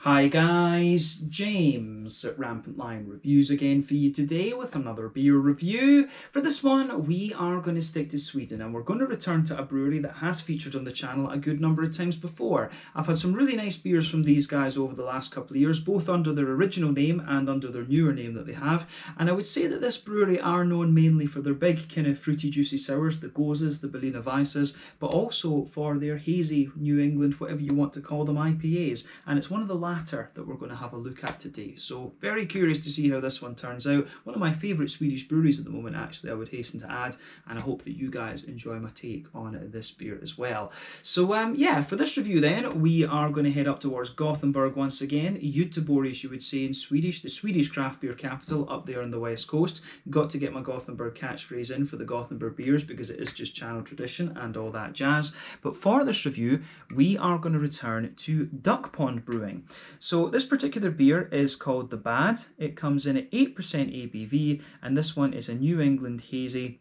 Hi guys, James at Rampant Lion Reviews again for you today with another beer review. For this one, we are going to stick to Sweden and we're going to return to a brewery that has featured on the channel a good number of times before. I've had some really nice beers from these guys over the last couple of years, both under their original name and under their newer name that they have. And I would say that this brewery are known mainly for their big kind of fruity juicy sours, the Gozes, the Berliner Weisses, but also for their hazy New England, whatever you want to call them, IPAs. And it's one of the that we're going to have a look at today. So very curious to see how this one turns out. One of my favourite Swedish breweries at the moment, actually, I would hasten to add, and I hope that you guys enjoy my take on this beer as well. So yeah, for this review then, we are going to head up towards Gothenburg once again, Göteborg as you would say in Swedish, the Swedish craft beer capital up there on the west coast. Got to get my Gothenburg catchphrase in for the Gothenburg beers because it is just channel tradition and all that jazz. But for this review, we are going to return to DuckPond Brewing. So this particular beer is called The Bad. It comes in at 8% ABV, and this one is a New England hazy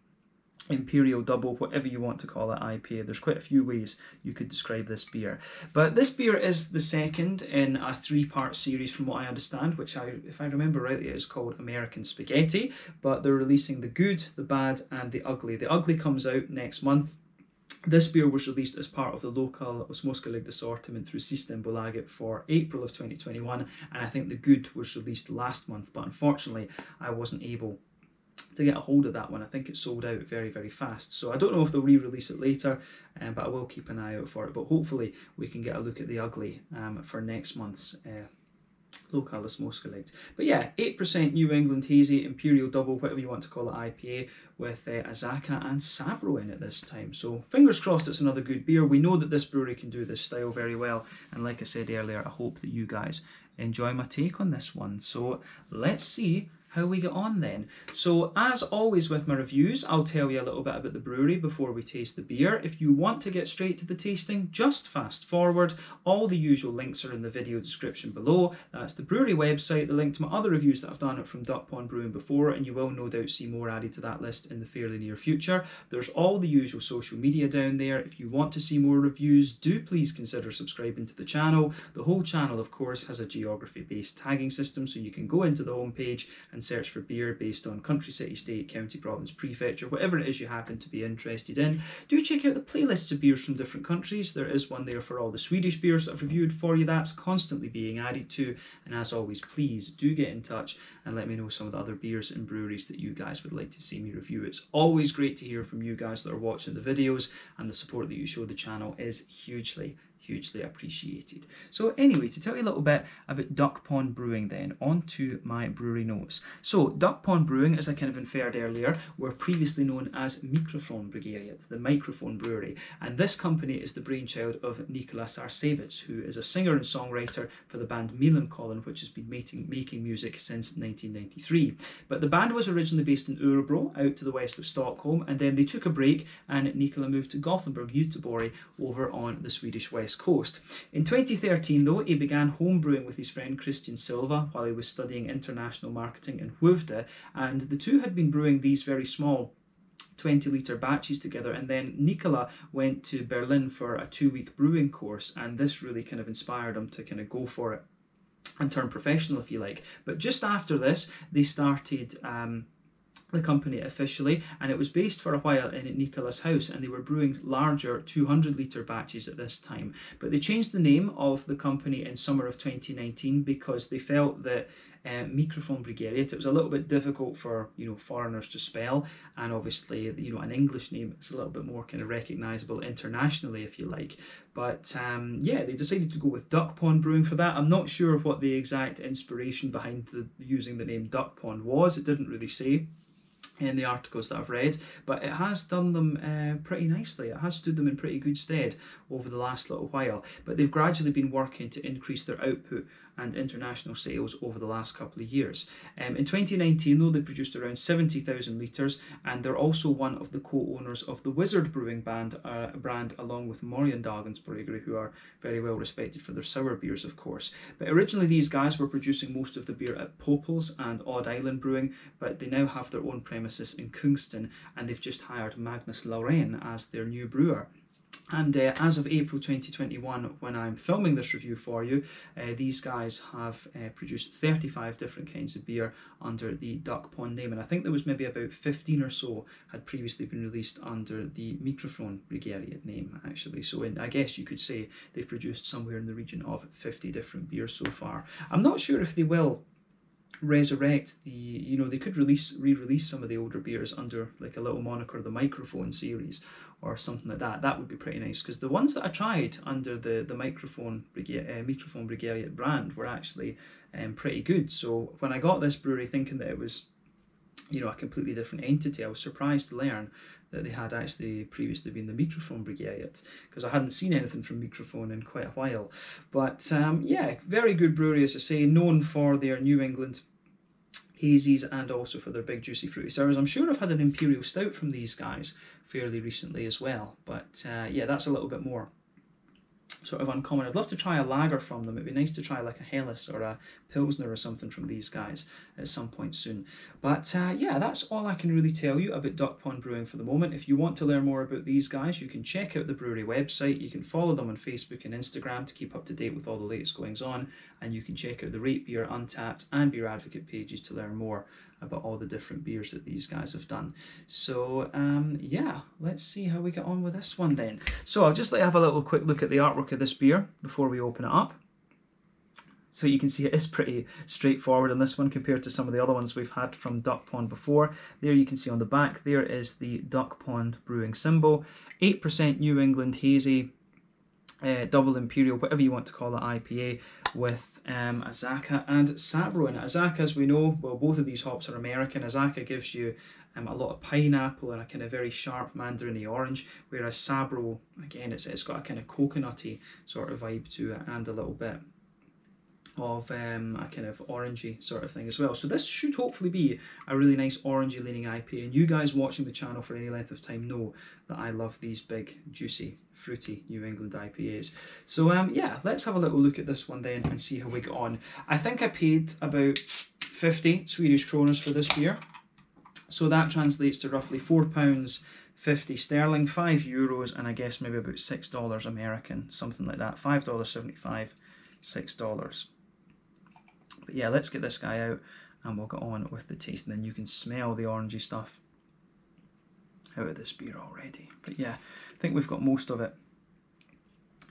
Imperial Double, whatever you want to call it, IPA. There's quite a few ways you could describe this beer. But this beer is the second in a three-part series from what I understand, which if I remember rightly, is called American Spaghetti. But they're releasing the good, the bad, and the ugly. The ugly comes out next month. This beer was released as part of the local Småskaligt assortment through Systembolaget for April of 2021, and I think the good was released last month, but unfortunately I wasn't able to get a hold of that one. I think it sold out very, very fast. So I don't know if they'll re-release it later, but I will keep an eye out for it. But hopefully we can get a look at the ugly for next month's Local Småskaligt. But yeah, 8% New England Hazy, Imperial Double, whatever you want to call it, IPA, with Azaka and Sabro in it this time. So fingers crossed it's another good beer. We know that this brewery can do this style very well. And like I said earlier, I hope that you guys enjoy my take on this one. So let's see how we get on then. So as always with my reviews, I'll tell you a little bit about the brewery before we taste the beer. If you want to get straight to the tasting, just fast forward. All the usual links are in the video description below. That's the brewery website, the link to my other reviews that I've done from DuckPond Brewing before, and you will no doubt see more added to that list in the fairly near future. There's all the usual social media down there. If you want to see more reviews, do please consider subscribing to the channel. The whole channel, of course, has a geography-based tagging system, so you can go into the homepage and search for beer based on country, city, state, county, province, prefecture, whatever it is you happen to be interested in. Do check out the playlists of beers from different countries. There is one there for all the Swedish beers that I've reviewed for you. That's constantly being added to. And as always, please do get in touch and let me know some of the other beers and breweries that you guys would like to see me review. It's always great to hear from you guys that are watching the videos, and the support that you show the channel is hugely appreciated. So anyway, to tell you a little bit about DuckPond Brewing then, on to my brewery notes. So DuckPond Brewing, as I kind of inferred earlier, were previously known as Mikrofonbryggeriet, the microphone brewery, and this company is the brainchild of Nicholas Arsevitz, who is a singer and songwriter for the band Millencolin, which has been making music since 1993. But the band was originally based in Örebro, out to the west of Stockholm, and then they took a break and Nicola moved to Gothenburg, Göteborg, over on the Swedish west coast. In 2013 though, he began homebrewing with his friend Christian Silva while he was studying international marketing in Skövde, and the two had been brewing these very small 20-litre batches together, and then Nicola went to Berlin for a 2-week brewing course, and this really kind of inspired him to kind of go for it and turn professional, if you like. But just after this, they started the company officially, and it was based for a while in Nicola's house, and they were brewing larger 200-litre batches at this time. But they changed the name of the company in summer of 2019 because they felt that Mikrofonbryggeriet, it was a little bit difficult for foreigners to spell, and obviously an English name is a little bit more kind of recognisable internationally, if you like. But yeah, they decided to go with DuckPond Brewing for that. I'm not sure what the exact inspiration behind using the name DuckPond was. It didn't really say in the articles that I've read, but it has done them pretty nicely. It has stood them in pretty good stead over the last little while, but they've gradually been working to increase their output and international sales over the last couple of years. In 2019 though, they produced around 70,000 litres, and they're also one of the co-owners of the Wizard Brewing brand along with Morgendagens Brewery, who are very well respected for their sour beers, of course. But originally these guys were producing most of the beer at Popels and Odd Island Brewing, but they now have their own premises in Kungston, and they've just hired Magnus Lauren as their new brewer. And as of April 2021, when I'm filming this review for you, these guys have produced 35 different kinds of beer under the DuckPond name. And I think there was maybe about 15 or so had previously been released under the Microphone Brigeriet name, actually. So I guess you could say they've produced somewhere in the region of 50 different beers so far. I'm not sure if they will resurrect the, they could re-release some of the older beers under like a little moniker, the Microphone series or something like that. That would be pretty nice, because the ones that I tried under the Microphone Brigeriet brand were actually pretty good. So when I got this brewery thinking that it was a completely different entity, I was surprised to learn that they had actually previously been the Microphone Brigeriet, because I hadn't seen anything from Microphone in quite a while. But yeah, very good brewery, as I say, known for their New England hazies and also for their big juicy fruity sours. I'm sure I've had an Imperial Stout from these guys fairly recently as well, but yeah, that's a little bit more sort of uncommon. I'd love to try a lager from them. It'd be nice to try like a Helles or a Pilsner or something from these guys at some point soon. But yeah, that's all I can really tell you about DuckPond Brewing for the moment. If you want to learn more about these guys, you can check out the brewery website. You can follow them on Facebook and Instagram to keep up to date with all the latest goings on, and you can check out the Rate Beer, Untappd and Beer Advocate pages to learn more about all the different beers that these guys have done. So yeah, let's see how we get on with this one then. So I'll just have a little quick look at the artwork of this beer before we open it up. So you can see it is pretty straightforward in this one compared to some of the other ones we've had from DuckPond before. There you can see on the back there is the DuckPond Brewing symbol. 8% New England Hazy, Double Imperial, whatever you want to call it, IPA with Azacca and Sabro in it. Azacca, as we know, well, both of these hops are American. Azacca gives you a lot of pineapple and a kind of very sharp mandarin-y orange, whereas Sabro, again, it's got a kind of coconutty sort of vibe to it and a little bit of a kind of orangey sort of thing as well. So this should hopefully be a really nice orangey leaning IPA, and you guys watching the channel for any length of time know that I love these big juicy fruity New England IPAs. So yeah, let's have a little look at this one then and see how we get on. I think I paid about 50 Swedish kroners for this beer, so that translates to roughly £4.50 sterling, €5, and I guess maybe about $6 American, something like that. $5.75, $6. But yeah, let's get this guy out and we'll get on with the taste, and then you can smell the orangey stuff out of this beer already. But yeah, I think we've got most of it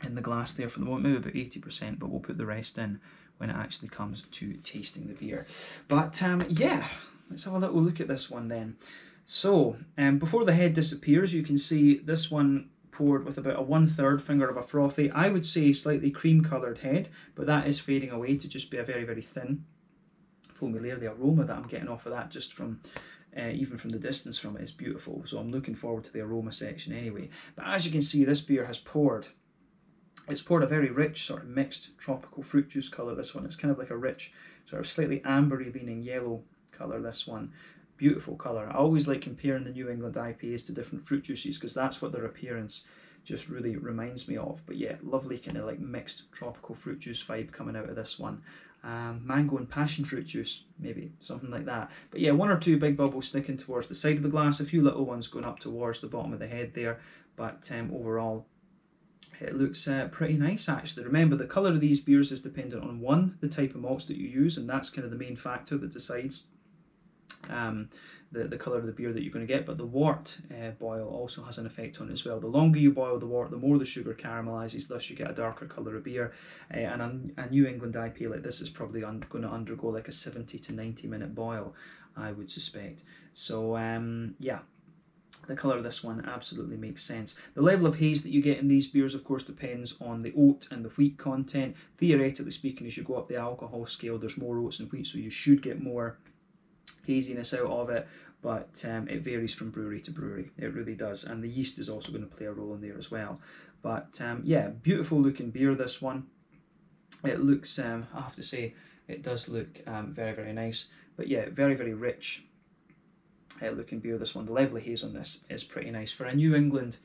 in the glass there for the moment, maybe about 80%, but we'll put the rest in when it actually comes to tasting the beer. But yeah, let's have a little look at this one then. So before the head disappears, you can see this one poured with about a 1/3 finger of a frothy, I would say slightly cream coloured head, but that is fading away to just be a very, very thin foamy layer. The aroma that I'm getting off of that just from even from the distance from it is beautiful, so I'm looking forward to the aroma section anyway. But as you can see, this beer has poured, it's poured a very rich sort of mixed tropical fruit juice colour, this one. It's kind of like a rich sort of slightly ambery leaning yellow colour, this one. Beautiful colour. I always like comparing the New England IPAs to different fruit juices because that's what their appearance just really reminds me of. But yeah, lovely kind of like mixed tropical fruit juice vibe coming out of this one. Mango and passion fruit juice, maybe, something like that. But yeah, one or two big bubbles sticking towards the side of the glass, a few little ones going up towards the bottom of the head there. But overall, it looks pretty nice actually. Remember, the colour of these beers is dependent on one, the type of malts that you use, and that's kind of the main factor that decides the colour of the beer that you're going to get, but the wort boil also has an effect on it as well. The longer you boil the wort, the more the sugar caramelizes, thus you get a darker colour of beer. And a New England IPA like this is probably going to undergo like a 70 to 90 minute boil, I would suspect. So yeah, the colour of this one absolutely makes sense. The level of haze that you get in these beers, of course, depends on the oat and the wheat content. Theoretically speaking, as you go up the alcohol scale, there's more oats and wheat, so you should get more haziness out of it, but it varies from brewery to brewery. It really does, and the yeast is also going to play a role in there as well. But yeah, beautiful looking beer, this one. It looks, I have to say, it does look very, very nice. But yeah, very, very rich looking beer, this one. The level of haze on this is pretty nice. For a New England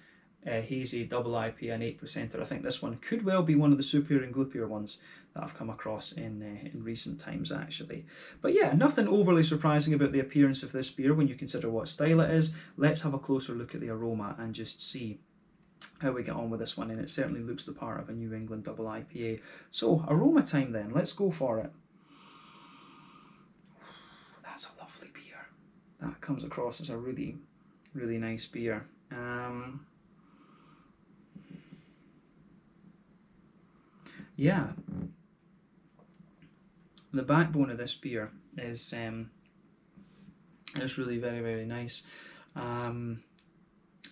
hazy double IPA and 8%er, I think this one could well be one of the superior and gloopier ones that I've come across in recent times actually. But yeah, nothing overly surprising about the appearance of this beer when you consider what style it is. Let's have a closer look at the aroma and just see how we get on with this one, and it certainly looks the part of a New England double IPA. So aroma time then, let's go for it. That's a lovely beer. That comes across as a really, really nice beer. Yeah, the backbone of this beer is really very, very nice.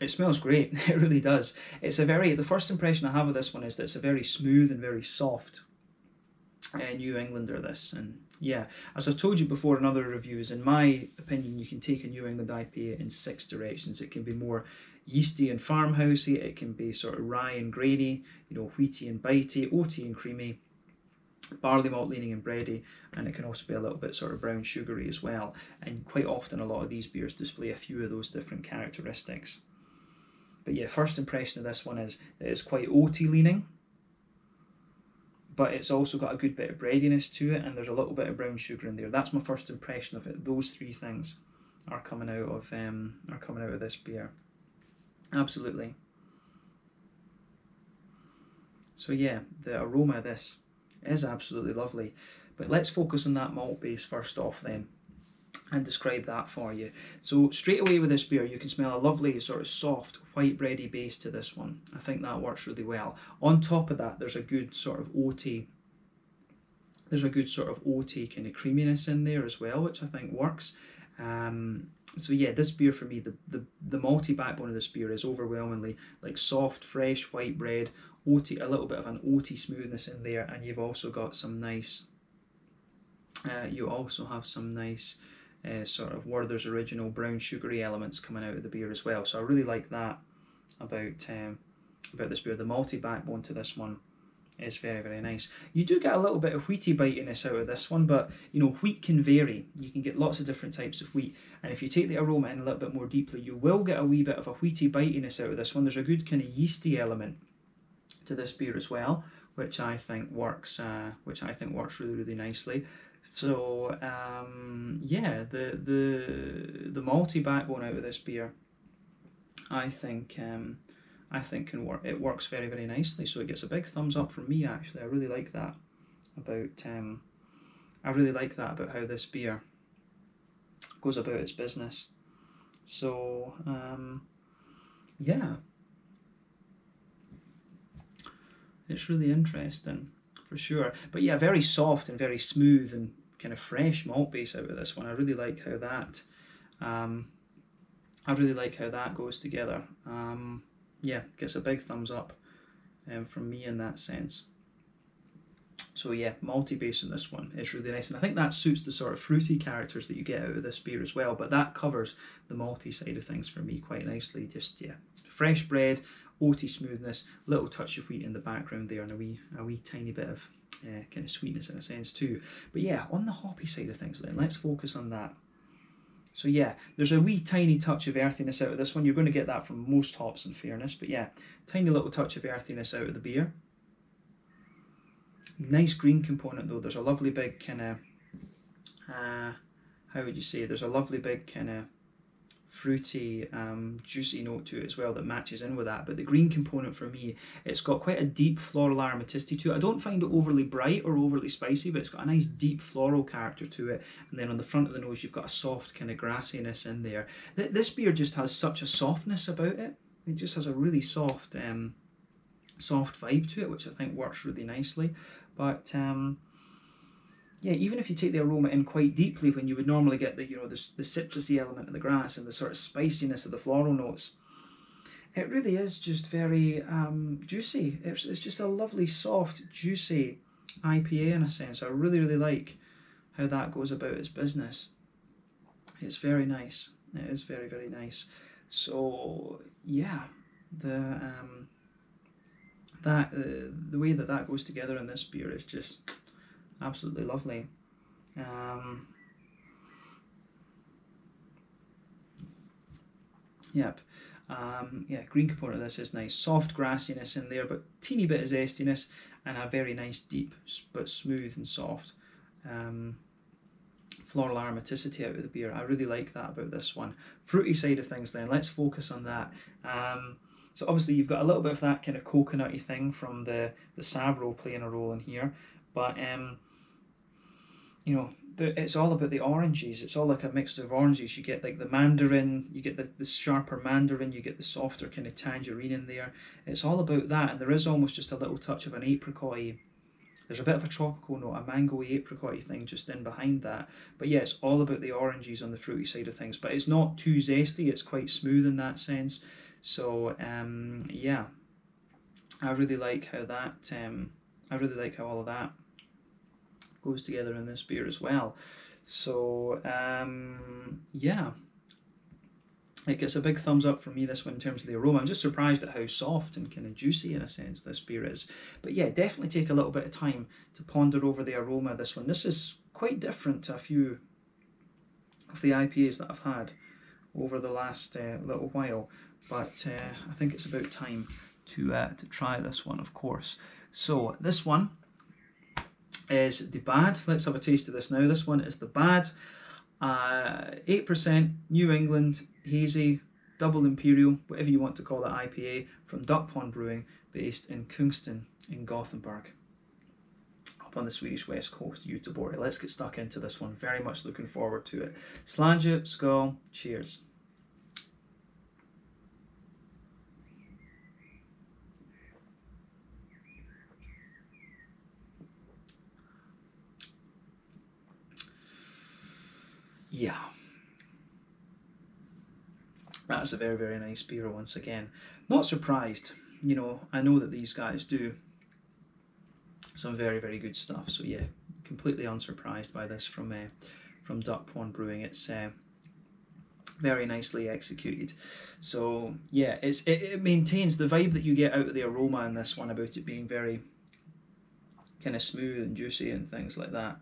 It smells great. It really does. It's the first impression I have of this one is that it's a very smooth and very soft New Englander, this. And yeah, as I've told you before in other reviews, in my opinion, you can take a New England IPA in 6 directions. It can be more yeasty and farmhousey, it can be sort of rye and grainy, wheaty and bitey, oaty and creamy, barley malt leaning and bready, and it can also be a little bit sort of brown sugary as well. And quite often a lot of these beers display a few of those different characteristics. But yeah, first impression of this one is that it's quite oaty leaning, but it's also got a good bit of breadiness to it, and there's a little bit of brown sugar in there. That's my first impression of it. Those 3 things are coming out of this beer. Absolutely. So yeah, the aroma of this is absolutely lovely. But let's focus on that malt base first off then, and describe that for you. So straight away with this beer, you can smell a lovely sort of soft white bready base to this one. I think that works really well. On top of that, there's a good sort of oaty kind of creaminess in there as well, which I think works. So yeah, this beer for me, the malty backbone of this beer is overwhelmingly like soft, fresh white bread, oaty, a little bit of an oaty smoothness in there, and you've also got some nice. You also have some nice sort of Werther's Original brown sugary elements coming out of the beer as well. So I really like that about this beer. The malty backbone to this one is very, very nice. You do get a little bit of wheaty bitiness out of this one, but wheat can vary. You can get lots of different types of wheat, and if you take the aroma in a little bit more deeply, you will get a wee bit of a wheaty bitiness out of this one. There's a good kind of yeasty element to this beer as well, which I think works really, really nicely. So yeah, the malty backbone out of this beer, I think can work. It works very, very nicely. So it gets a big thumbs up from me. Actually, I really like that about how this beer goes about its business. So yeah, it's really interesting for sure. But yeah, very soft and very smooth and kind of fresh malt base out of this one. I really like how that goes together. Yeah, gets a big thumbs up from me in that sense. So yeah, malty base in this one is really nice, and I think that suits the sort of fruity characters that you get out of this beer as well, but that covers the malty side of things for me quite nicely. Just yeah, fresh bread, oaty smoothness, little touch of wheat in the background there, and a wee tiny bit of kind of sweetness in a sense too. But yeah, on the hoppy side of things then, let's focus on that. So yeah, there's a wee tiny touch of earthiness out of this one. You're going to get that from most hops in fairness, but yeah, tiny little touch of earthiness out of the beer. Nice green component though. There's a lovely big kind of, how would you say, there's a lovely big kind of fruity, juicy note to it as well that matches in with that. But the green component for me, it's got quite a deep floral aromaticity to it. I don't find it overly bright or overly spicy, but it's got a nice deep floral character to it. And then on the front of the nose, you've got a soft kind of grassiness in there. This beer just has such a softness about it. It just has a really soft vibe to it, which I think works really nicely. But yeah, even if you take the aroma in quite deeply, when you would normally get the citrusy element of the grass and the sort of spiciness of the floral notes, it really is just very juicy. It's just a lovely, soft, juicy IPA in a sense. I really, really like how that goes about its business. It's very nice. It is very, very nice. So yeah, the way that goes together in this beer is just absolutely lovely. Yep. Yeah, green component of this is nice. Soft grassiness in there, but teeny bit of zestiness, and a very nice deep but smooth and soft floral aromaticity out of the beer. I really like that about this one. Fruity side of things then, let's focus on that. So obviously you've got a little bit of that kind of coconutty thing from the Sabro playing a role in here, but you know, it's all about the oranges. It's all like a mix of oranges. You get like the mandarin, you get the sharper mandarin, you get the softer kind of tangerine in there. It's all about that, and there is almost just a little touch of an apricot-y. There's a bit of a tropical note, a mango-y, apricot-y thing just in behind that. But yeah, it's all about the oranges on the fruity side of things. But it's not too zesty. It's quite smooth in that sense. So yeah, I really like how that. I really like how all of that goes together in this beer as well. So yeah, it gets a big thumbs up from me, this one, in terms of the aroma. I'm just surprised at how soft and kind of juicy in a sense this beer is. But yeah, definitely take a little bit of time to ponder over the aroma of this one. This is quite different to a few of the IPAs that I've had over the last little while, but I think it's about time to try this one, of course. So this one is the Bad. Let's have a taste of this now. This one is the Bad. 8% New England Hazy Double Imperial, whatever you want to call it, IPA from DuckPond Brewing, based in Kungston in Gothenburg, up on the Swedish west coast, Göteborg. Let's get stuck into this one. Very much looking forward to it. Slange, skål, cheers. Yeah, that's a very, very nice beer once again. Not surprised, you know, I know that these guys do some very, very good stuff. So yeah, completely unsurprised by this from DuckPond Brewing. It's very nicely executed. So yeah, it maintains the vibe that you get out of the aroma in this one, about it being very kind of smooth and juicy and things like that.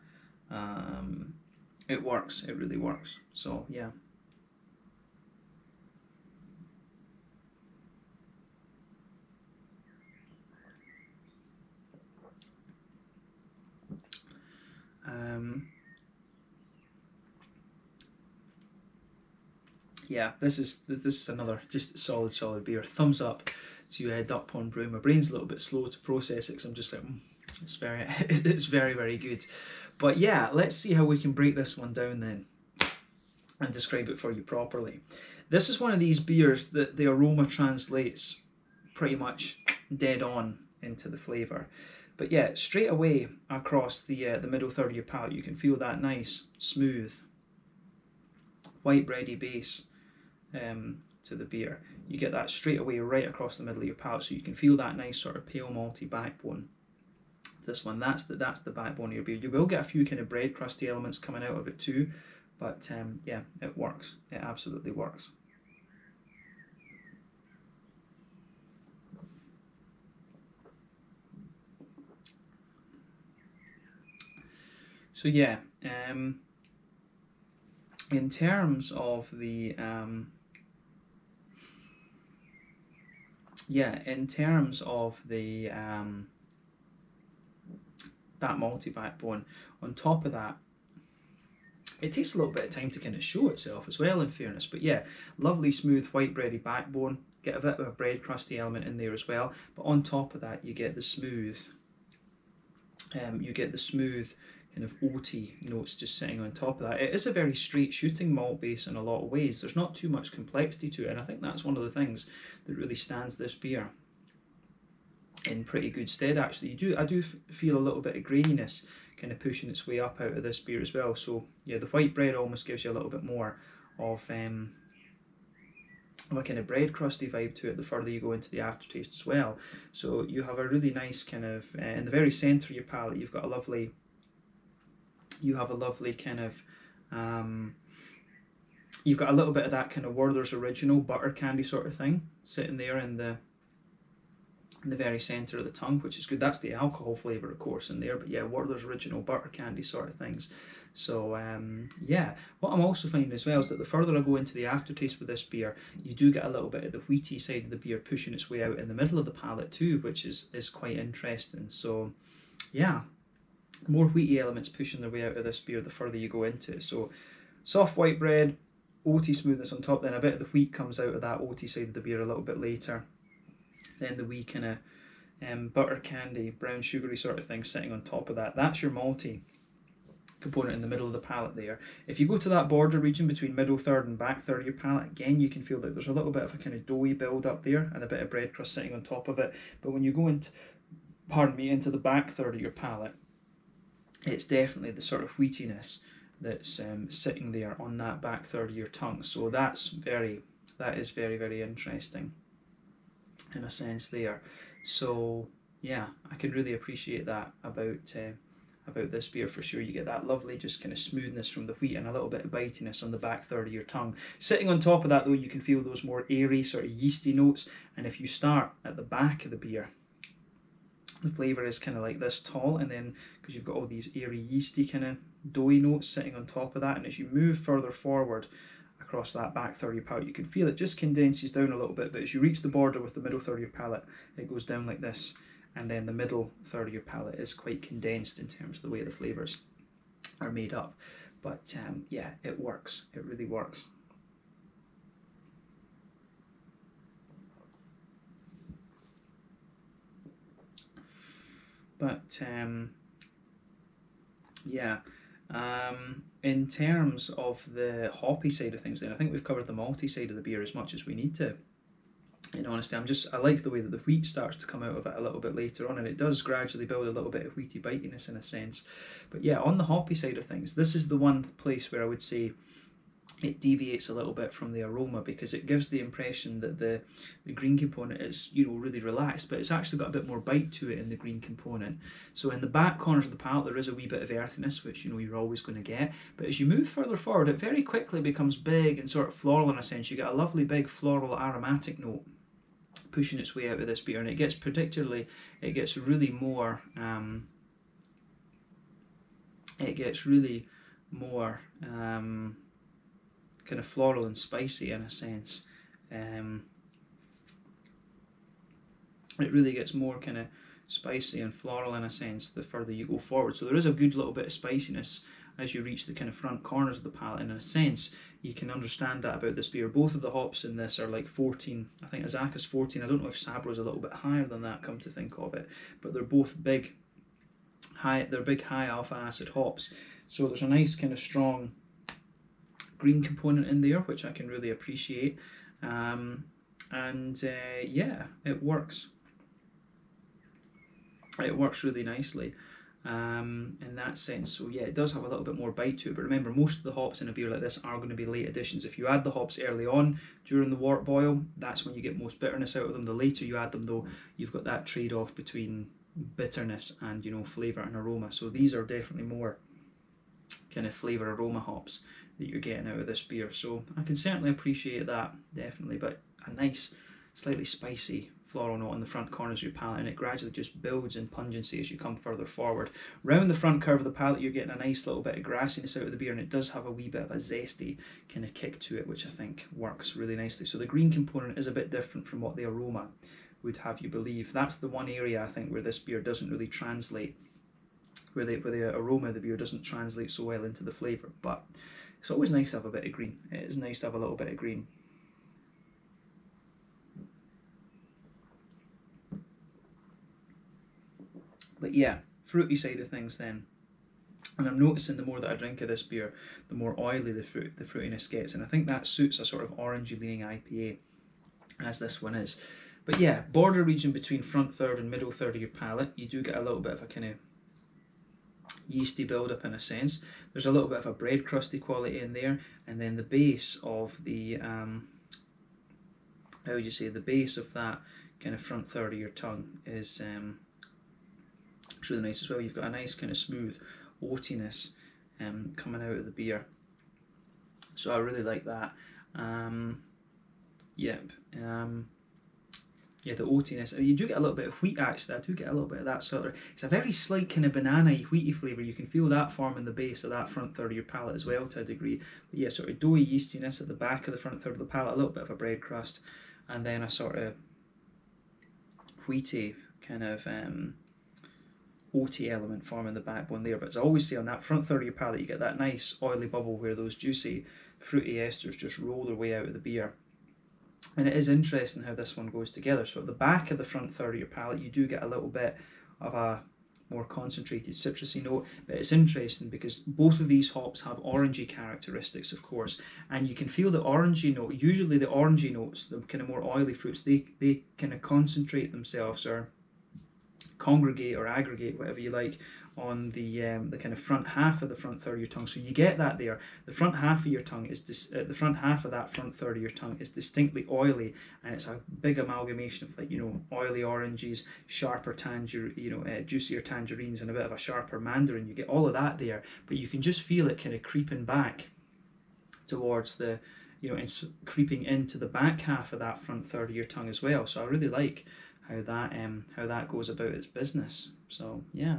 It works, it really works. So yeah. Yeah, this is another just solid beer. Thumbs up to DuckPond Brewing. My brain's a little bit slow to process it because I'm just like, it's very, very good. But yeah, let's see how we can break this one down then and describe it for you properly. This is one of these beers that the aroma translates pretty much dead on into the flavour. But yeah, straight away across the middle third of your palate, you can feel that nice, smooth, white bready base to the beer. You get that straight away right across the middle of your palate, so you can feel that nice sort of pale malty backbone. This one, that's the backbone of your beer. You will get a few kind of bread crusty elements coming out of it too, but yeah, it works. It absolutely works. So yeah, in terms of the that malty backbone, on top of that, it takes a little bit of time to kind of show itself as well, in fairness. But yeah, lovely smooth white bready backbone. Get a bit of a bread crusty element in there as well. But on top of that, you get the smooth. Kind of oaty notes just sitting on top of that. It is a very straight shooting malt base in a lot of ways. There's not too much complexity to it, and I think that's one of the things that really stands this beer in pretty good stead. Actually, I do feel a little bit of graininess kind of pushing its way up out of this beer as well. So yeah, the white bread almost gives you a little bit more of a kind of bread crusty vibe to it the further you go into the aftertaste as well. So you have a really nice kind of in the very centre of your palate, you've got a lovely kind of you've got a little bit of that kind of Werther's Original butter candy sort of thing sitting there in the very centre of the tongue, which is good. That's the alcohol flavour, of course, in there, but yeah, Werther's Original butter candy sort of things. So yeah, what I'm also finding as well is that the further I go into the aftertaste with this beer, you do get a little bit of the wheaty side of the beer pushing its way out in the middle of the palate too, which is quite interesting. So yeah, more wheaty elements pushing their way out of this beer the further you go into it. So soft white bread, oaty smoothness on top, then a bit of the wheat comes out of that oaty side of the beer a little bit later. Then the wee kind of butter candy, brown sugary sort of thing sitting on top of that. That's your malty component in the middle of the palate there. If you go to that border region between middle third and back third of your palate, again you can feel that there's a little bit of a kind of doughy build up there and a bit of bread crust sitting on top of it. But when you go into, into the back third of your palate, it's definitely the sort of wheatiness that's sitting there on that back third of your tongue. So that is very, very interesting in a sense there. So yeah, I can really appreciate that about this beer for sure. You get that lovely just kind of smoothness from the wheat and a little bit of bitiness on the back third of your tongue. Sitting on top of that though, you can feel those more airy sort of yeasty notes, and if you start at the back of the beer, the flavour is kind of like this tall, and then because you've got all these airy yeasty kind of doughy notes sitting on top of that, and as you move further forward across that back third of your palate, you can feel it just condenses down a little bit, but as you reach the border with the middle third of your palate, it goes down like this, and then the middle third of your palate is quite condensed in terms of the way the flavours are made up. But yeah, it works. It really works. But yeah, in terms of the hoppy side of things, then I think we've covered the malty side of the beer as much as we need to. In honesty, I like the way that the wheat starts to come out of it a little bit later on, and it does gradually build a little bit of wheaty bitiness in a sense. But yeah, on the hoppy side of things, this is the one place where I would say it deviates a little bit from the aroma, because it gives the impression that the green component is, you know, really relaxed, but it's actually got a bit more bite to it in the green component. So in the back corners of the palate there is a wee bit of earthiness, which, you know, you're always going to get, but as you move further forward it very quickly becomes big and sort of floral in a sense. You get a lovely big floral aromatic note pushing its way out of this beer, and it gets really more kind of floral and spicy in a sense. It really gets more kind of spicy and floral in a sense the further you go forward. So there is a good little bit of spiciness as you reach the kind of front corners of the palate, and in a sense you can understand that about this beer. Both of the hops in this are like 14, I think Azacca's 14, I don't know if Sabro's a little bit higher than that, come to think of it, but they're both big high alpha acid hops. So there's a nice kind of strong green component in there, which I can really appreciate, yeah, it works really nicely in that sense. So yeah, it does have a little bit more bite to it, but remember, most of the hops in a beer like this are going to be late additions. If you add the hops early on during the wort boil, that's when you get most bitterness out of them. The later you add them though, you've got that trade-off between bitterness and, you know, flavour and aroma. So these are definitely more kind of flavour aroma hops that you're getting out of this beer, so I can certainly appreciate that, definitely. But a nice slightly spicy floral note on the front corners of your palate, and it gradually just builds in pungency as you come further forward. Round the front curve of the palate you're getting a nice little bit of grassiness out of the beer, and it does have a wee bit of a zesty kind of kick to it, which I think works really nicely. So the green component is a bit different from what the aroma would have you believe. That's the one area I think where this beer doesn't really translate, where the aroma of the beer doesn't translate so well into the flavour. But it's always nice to have a bit of green. It is nice to have a little bit of green. But yeah, fruity side of things then. And I'm noticing the more that I drink of this beer, the more oily the fruitiness gets. And I think that suits a sort of orangey leaning IPA, as this one is. But yeah, border region between front third and middle third of your palate, you do get a little bit of a kind of yeasty build up in a sense. There's a little bit of a bread crusty quality in there, and then the base of the the base of that kind of front third of your tongue is really nice as well. You've got a nice kind of smooth oatiness coming out of the beer, so I really like that. Yeah, the oatiness. You do get a little bit of wheat actually. I do get a little bit of that sort of. It's a very slight kind of banana-y, wheaty flavour. You can feel that form in the base of that front third of your palate as well to a degree. But yeah, sort of doughy yeastiness at the back of the front third of the palate, a little bit of a bread crust, and then a sort of wheaty kind of oaty element forming the backbone there. But as I always say, on that front third of your palate, you get that nice oily bubble where those juicy fruity esters just roll their way out of the beer. And it is interesting how this one goes together. So at the back of the front third of your palate, you do get a little bit of a more concentrated citrusy note, but it's interesting because both of these hops have orangey characteristics, of course, and you can feel the orangey note. Usually the orangey notes, the kind of more oily fruits, they kind of concentrate themselves or congregate or aggregate, whatever you like, on the kind of front half of the front third of your tongue. So you get that there. The front half of your tongue is the front half of that front third of your tongue is distinctly oily, and it's a big amalgamation of, like, you know, oily oranges, sharper juicier tangerines, and a bit of a sharper mandarin. You get all of that there, but you can just feel it kind of creeping back towards the, you know, it's creeping into the back half of that front third of your tongue as well. So I really like how that goes about its business. So yeah.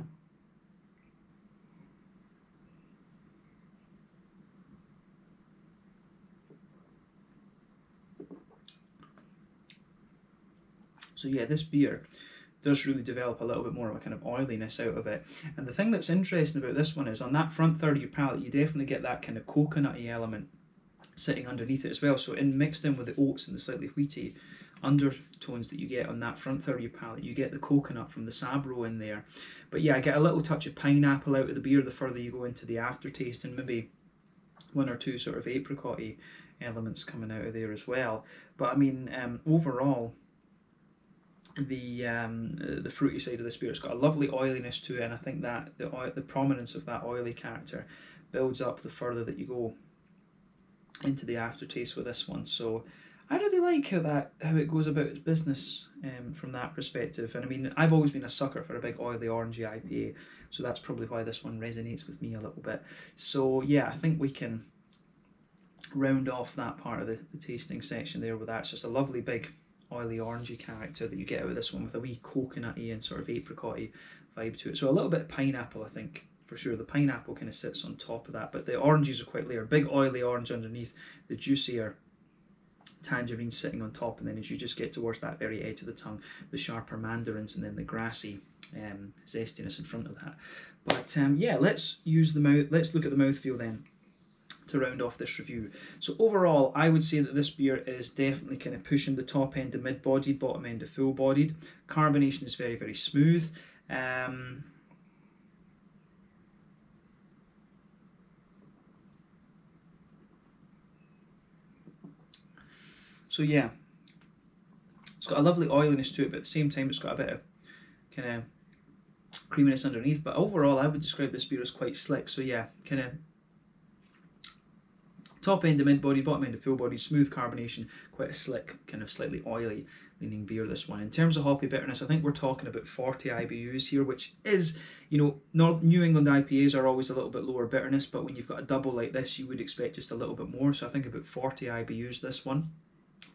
So yeah, this beer does really develop a little bit more of a kind of oiliness out of it. And the thing that's interesting about this one is on that front third of your palate, you definitely get that kind of coconutty element sitting underneath it as well. So mixed in with the oats and the slightly wheaty undertones that you get on that front third of your palate, you get the coconut from the Sabro in there. But yeah, I get a little touch of pineapple out of the beer the further you go into the aftertaste, and maybe one or two sort of apricot-y elements coming out of there as well. But I mean, overall, the fruity side of this beer, it's got a lovely oiliness to it, and I think that the prominence of that oily character builds up the further that you go into the aftertaste with this one. So I really like how it goes about its business from that perspective. And I mean, I've always been a sucker for a big oily orangey IPA, so that's probably why this one resonates with me a little bit. So yeah, I think we can round off that part of the tasting section there with that. It's just a lovely big oily orangey character that you get out of this one, with a wee coconutty and sort of apricot-y vibe to it. So a little bit of pineapple, I think, for sure. The pineapple kind of sits on top of that, but the oranges are quite layered. Big oily orange underneath, the juicier tangerine sitting on top, and then as you just get towards that very edge of the tongue, the sharper mandarins, and then the grassy zestiness in front of that. But yeah, let's look at the mouthfeel then to round off this review. So overall, I would say that this beer is definitely kind of pushing the top end of mid-bodied, bottom end of full-bodied. Carbonation is very, very smooth. So yeah, it's got a lovely oiliness to it, but at the same time it's got a bit of kind of creaminess underneath. But overall, I would describe this beer as quite slick. So yeah, kind of top end of mid-body, bottom end of full body, smooth carbonation, quite a slick, kind of slightly oily leaning beer, this one. In terms of hoppy bitterness, I think we're talking about 40 IBUs here, which is, you know, New England IPAs are always a little bit lower bitterness, but when you've got a double like this, you would expect just a little bit more. So I think about 40 IBUs, this one,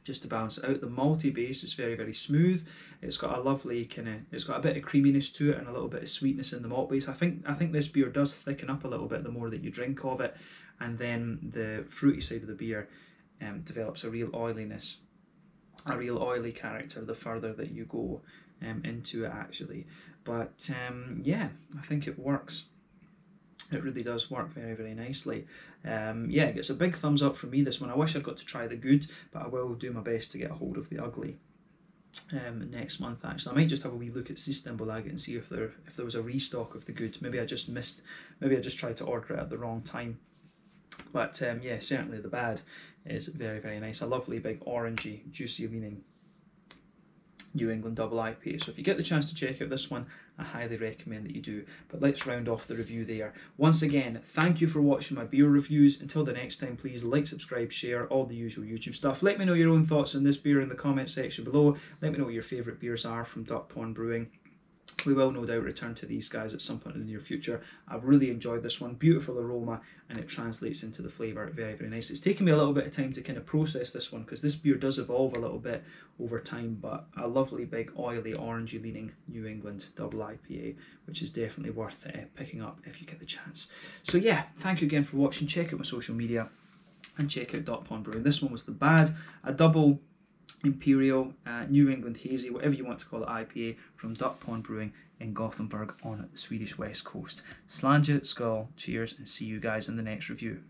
just to balance it out. The malty base is very, very smooth. It's got a lovely it's got a bit of creaminess to it and a little bit of sweetness in the malt base. I think this beer does thicken up a little bit the more that you drink of it, and then the fruity side of the beer develops a real oiliness, a real oily character the further that you go into it, actually. But yeah, I think it works. It really does work very, very nicely. Yeah, it gets a big thumbs up from me, this one. I wish I'd got to try the good, but I will do my best to get a hold of the ugly next month, actually. I might just have a wee look at Systembolaget and see if there was a restock of the good. Maybe I just tried to order it at the wrong time. But yeah, certainly the bad is very, very nice. A lovely big orangey, juicy leaning New England double IPA. So if you get the chance to check out this one, I highly recommend that you do. But let's round off the review there. Once again, thank you for watching my beer reviews. Until the next time, please like, subscribe, share, all the usual YouTube stuff. Let me know your own thoughts on this beer in the comment section below. Let me know what your favourite beers are from DuckPond Brewing. We will no doubt return to these guys at some point in the near future. I've really enjoyed this one. Beautiful aroma, and it translates into the flavour very, very nice. It's taken me a little bit of time to kind of process this one, because this beer does evolve a little bit over time, but a lovely big oily orangey leaning New England double IPA, which is definitely worth picking up if you get the chance. So yeah, thank you again for watching. Check out my social media and check out DuckPond Brewing. This one was the bad, a double Imperial, New England Hazy, whatever you want to call it, IPA from DuckPond Brewing in Gothenburg on the Swedish west coast. Slange, skull, cheers, and see you guys in the next review.